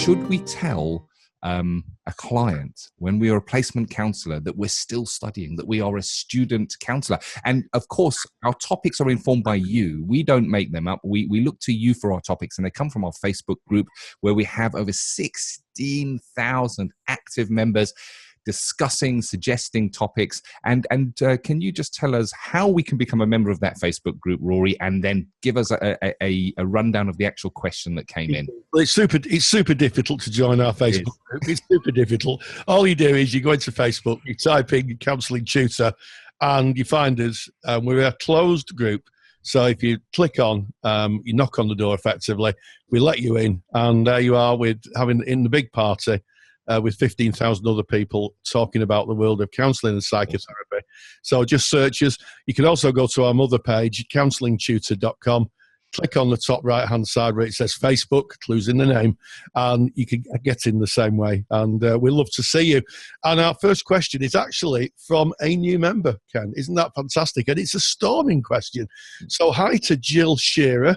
should we tell a client when we are a placement counsellor that we're still studying, that we are a student counsellor? And of course, our topics are informed by you. We don't make them up. We look to you for our topics, and they come from our Facebook group where we have over 16,000 active members discussing, suggesting topics. And can you just tell us how we can become a member of that Facebook group, Rory, and then give us a rundown of the actual question that came in? Well, it's super difficult to join our Facebook group. It's super difficult. All you do is you go into Facebook, you type in counselling tutor, and you find us. We're a closed group. So if you click on, you knock on the door effectively, we let you in, and there you are in the big party. With 15,000 other people talking about the world of counselling and psychotherapy. So just search us. You can also go to our mother page, counsellingtutor.com, click on the top right-hand side where it says Facebook, clues in the name, and you can get in the same way. And we'd love to see you. And our first question is actually from a new member, Ken. Isn't that fantastic? And it's a storming question. So hi to Jill Shearer.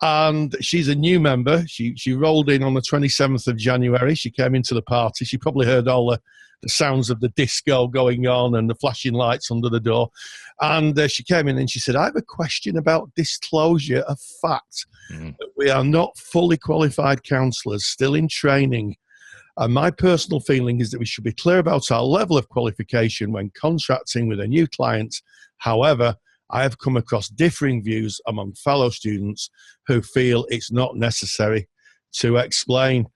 And she's a new member. She rolled in on the 27th of January. She came into the party. She probably heard all the sounds of the disco going on and the flashing lights under the door. And she came in and she said, I have a question about disclosure of fact. That we are not fully qualified counsellors, still in training. And my personal feeling is that we should be clear about our level of qualification when contracting with a new client. However, I have come across differing views among fellow students who feel it's not necessary to explain.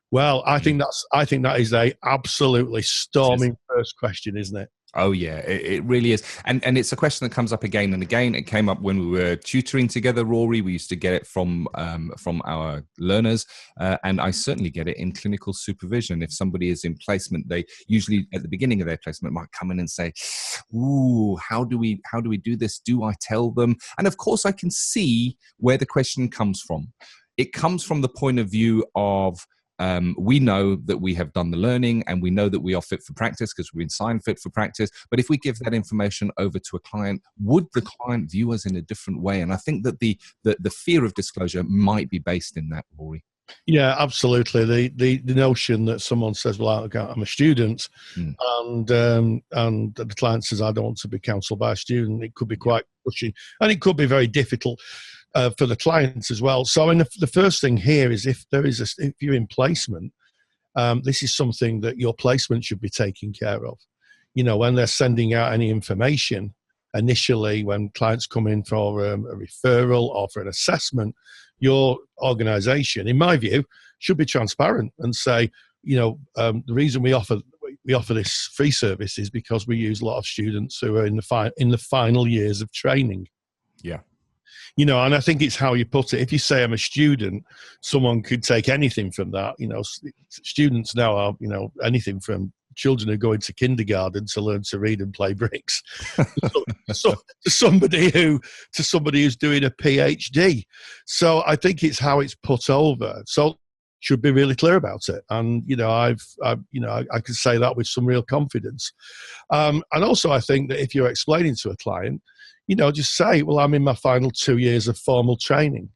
Well, I think that is a absolutely storming first question, isn't it? Oh yeah, it really is. And it's a question that comes up again and again. It came up when we were tutoring together, Rory. We used to get it from our learners. And I certainly get it in clinical supervision. If somebody is in placement, they usually at the beginning of their placement might come in and say, ooh, how do we do this? Do I tell them? And of course I can see where the question comes from. It comes from the point of view of, we know that we have done the learning and we know that we are fit for practice because we've been signed fit for practice. But if we give that information over to a client, would the client view us in a different way? And I think that the fear of disclosure might be based in that, Rory. Yeah, absolutely. The notion that someone says, well, I'm a student, and the client says, I don't want to be counselled by a student, it could be quite pushing, and it could be very difficult for the clients as well. So, the first thing here is if you're in placement, this is something that your placement should be taking care of. You know, when they're sending out any information initially, when clients come in for a referral or for an assessment, your organisation, in my view, should be transparent and say, you know, the reason we offer this free service is because we use a lot of students who are in the final years of training. Yeah. You know, and I think it's how you put it. If you say I'm a student, someone could take anything from that. You know, students now are, you know, anything from children who go into kindergarten to learn to read and play bricks, to somebody who's doing a PhD. So I think it's how it's put over. So should be really clear about it. And, you know, I can say that with some real confidence. And also I think that if you're explaining to a client, you know, just say, well, I'm in my final 2 years of formal training.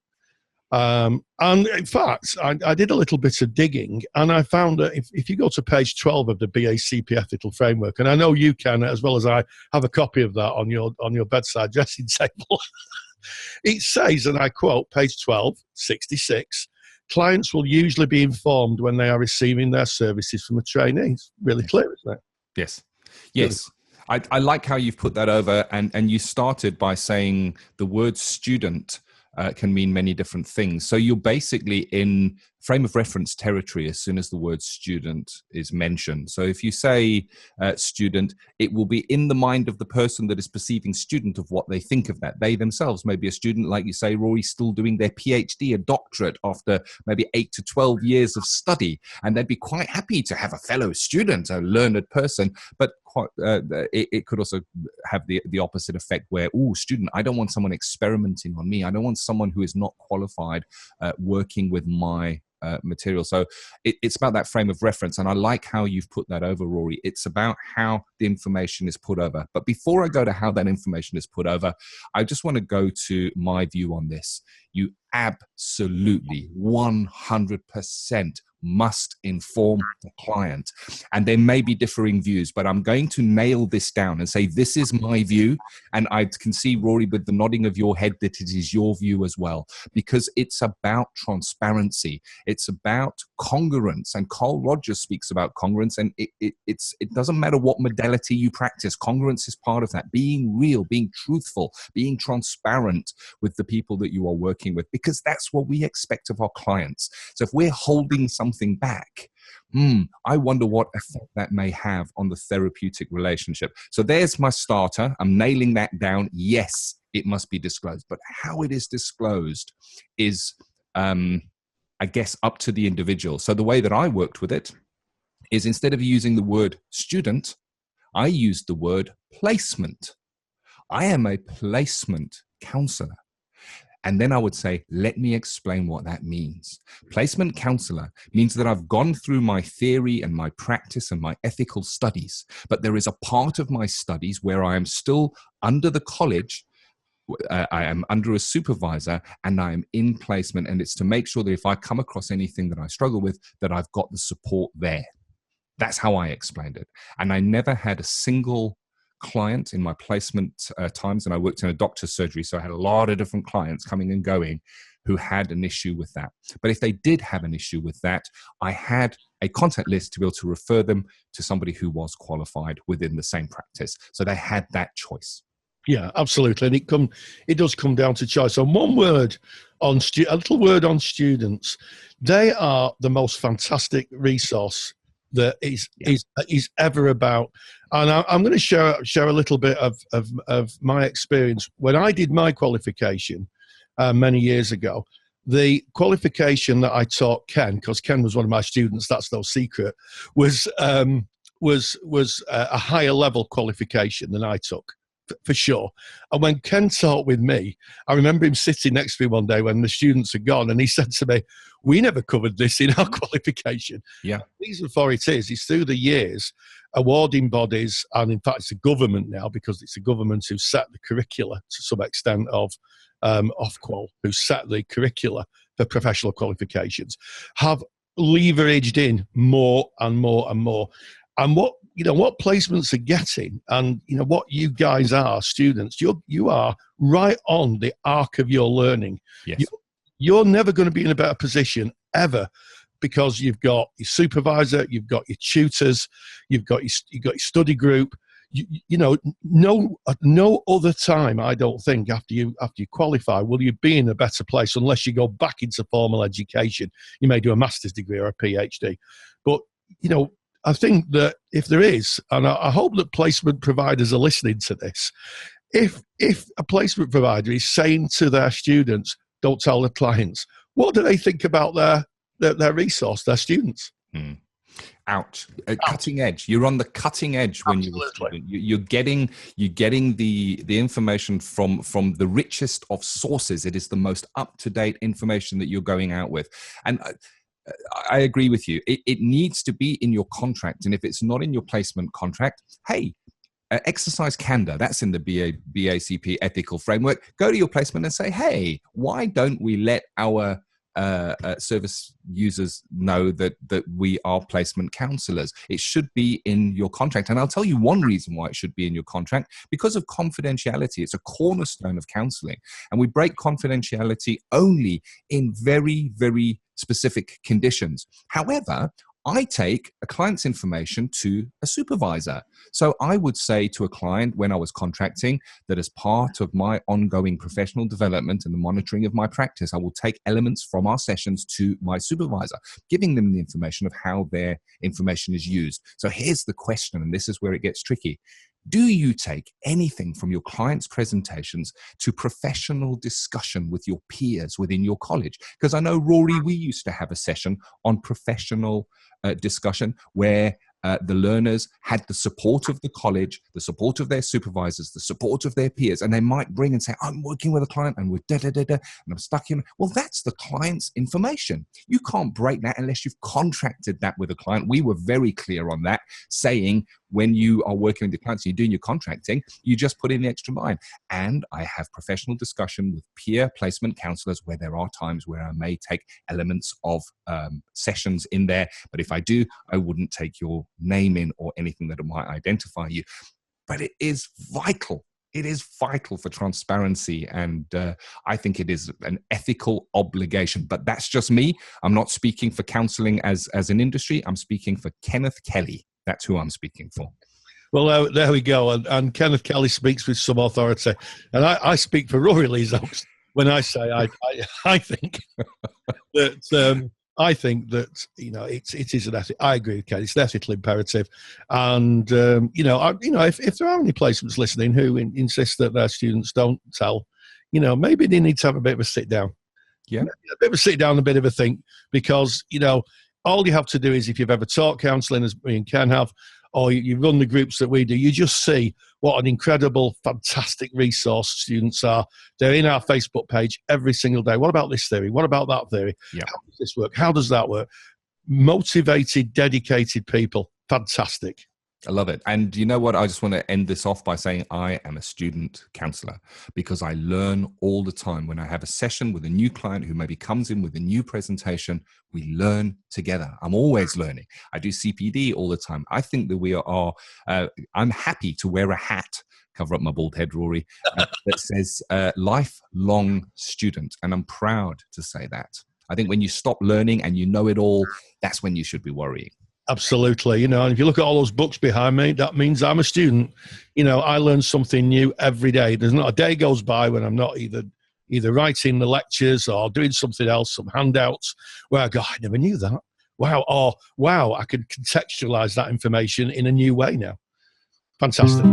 And in fact, I did a little bit of digging, and I found that if you go to page 12 of the BACP Ethical Framework, and I know you can, as well as I, have a copy of that on your bedside dressing table, it says, and I quote, page 12, 66, clients will usually be informed when they are receiving their services from a trainee. It's really clear, isn't it? Yes. Yes. I like how you've put that over, and you started by saying the word student can mean many different things. So you're basically in frame of reference territory as soon as the word student is mentioned. So if you say student, it will be in the mind of the person that is perceiving student of what they think of that. They themselves may be a student, like you say, Rory, still doing their PhD, a doctorate after maybe 8 to 12 years of study. And they'd be quite happy to have a fellow student, a learned person, but it could also have the opposite effect where, student, I don't want someone experimenting on me. I don't want someone who is not qualified working with my material. So it's about that frame of reference. And I like how you've put that over, Rory. It's about how the information is put over. But before I go to how that information is put over, I just want to go to my view on this. You absolutely 100% must inform the client. And there may be differing views, but I'm going to nail this down and say, this is my view. And I can see, Rory, with the nodding of your head, that it is your view as well, because it's about transparency. It's about congruence. And Carl Rogers speaks about congruence, and it doesn't matter what modality you practice. Congruence is part of that. Being real, being truthful, being transparent with the people that you are working with, because that's what we expect of our clients. So if we're holding something back, I wonder what effect that may have on the therapeutic relationship. So there's my starter. I'm nailing that down. Yes, it must be disclosed. But how it is disclosed is, I guess, up to the individual. So the way that I worked with it is, instead of using the word student, I used the word placement. I am a placement counselor. And then I would say, let me explain what that means. Placement counselor means that I've gone through my theory and my practice and my ethical studies, but there is a part of my studies where I am still under the college. I am under a supervisor and I am in placement. And it's to make sure that if I come across anything that I struggle with, that I've got the support there. That's how I explained it. And I never had a single client in my placement times, and I worked in a doctor's surgery, so I had a lot of different clients coming and going who had an issue with that. But if they did have an issue with that, I had a contact list to be able to refer them to somebody who was qualified within the same practice. So they had that choice. Yeah, absolutely. And it does come down to choice. And one word on a little word on students. They are the most fantastic resource that is ever about. And I'm going to share a little bit of my experience. When I did my qualification many years ago, the qualification that I taught Ken, because Ken was one of my students, that's no secret, was a higher level qualification than I took. For sure. And when Ken taught with me, I remember him sitting next to me one day when the students had gone, and he said to me, we never covered this in our qualification. Yeah. The reason for it is through the years, awarding bodies, and in fact it's the government now, because it's the government who set the curricula to some extent of Ofqual, who set the curricula for professional qualifications, have leveraged in more and more and more. And what placements are getting, and what you guys are, students, you are right on the arc of your learning. Yes. You're never going to be in a better position ever, because you've got your supervisor, you've got your tutors, you've got your study group. No other time, I don't think, after you qualify, will you be in a better place, unless you go back into formal education. You may do a master's degree or a PhD, but I think that if there is, and I hope that placement providers are listening to this, if a placement provider is saying to their students, don't tell the clients, what do they think about their resource, their students? Ouch. Cutting edge. You're on the cutting edge when you're a student. You're getting the information from the richest of sources. It is the most up-to-date information that you're going out with. And I agree with you. It needs to be in your contract. And if it's not in your placement contract, hey, exercise candor. That's in the BACP ethical framework. Go to your placement and say, hey, why don't we let our service users know that we are placement counselors? It should be in your contract. And I'll tell you one reason why it should be in your contract: because of confidentiality. It's a cornerstone of counseling. And we break confidentiality only in very, very specific conditions. However, I take a client's information to a supervisor. So I would say to a client when I was contracting that as part of my ongoing professional development and the monitoring of my practice, I will take elements from our sessions to my supervisor, giving them the information of how their information is used. So here's the question, and this is where it gets tricky. Do you take anything from your client's presentations to professional discussion with your peers within your college? Because I know, Rory, we used to have a session on professional discussion where the learners had the support of the college, the support of their supervisors, the support of their peers, and they might bring and say, I'm working with a client and we're and I'm stuck in. Well, that's the client's information. You can't break that unless you've contracted that with a client. We were very clear on that, saying when you are working with the clients, you're doing your contracting, you just put in the extra line. And I have professional discussion with peer placement counselors where there are times where I may take elements of sessions in there. But if I do, I wouldn't take your name in or anything that might identify you. But it is vital. It is vital for transparency, and I think it is an ethical obligation. But that's just me. I'm not speaking for counselling as an industry. I'm speaking for Kenneth Kelly. That's who I'm speaking for. Well, there we go. And Kenneth Kelly speaks with some authority. And I speak for Rory Lees when I say I think that I think that it is an ethic. I agree with Ken. It's an ethical imperative, and if there are any placements listening who insist that their students don't tell, maybe they need to have a bit of a sit down. Yeah, a bit of a sit down, a bit of a think, because all you have to do is, if you've ever taught counselling, as me and Ken have, or you run the groups that we do, you just see what an incredible, fantastic resource students are. They're in our Facebook page every single day. What about this theory? What about that theory? Yeah. How does this work? How does that work? Motivated, dedicated people. Fantastic. I love it. And you know what? I just want to end this off by saying I am a student counselor, because I learn all the time. When I have a session with a new client who maybe comes in with a new presentation, we learn together. I'm always learning. I do CPD all the time. I think that we are, I'm happy to wear a hat, cover up my bald head, Rory, that says lifelong student. And I'm proud to say that. I think when you stop learning and you know it all, that's when you should be worrying. Absolutely. And if you look at all those books behind me, that means I'm a student. I learn something new every day. There's not a day goes by when I'm not either writing the lectures or doing something else, some handouts, where I go, I never knew that. Wow. Or, wow, I could contextualize that information in a new way now. Fantastic.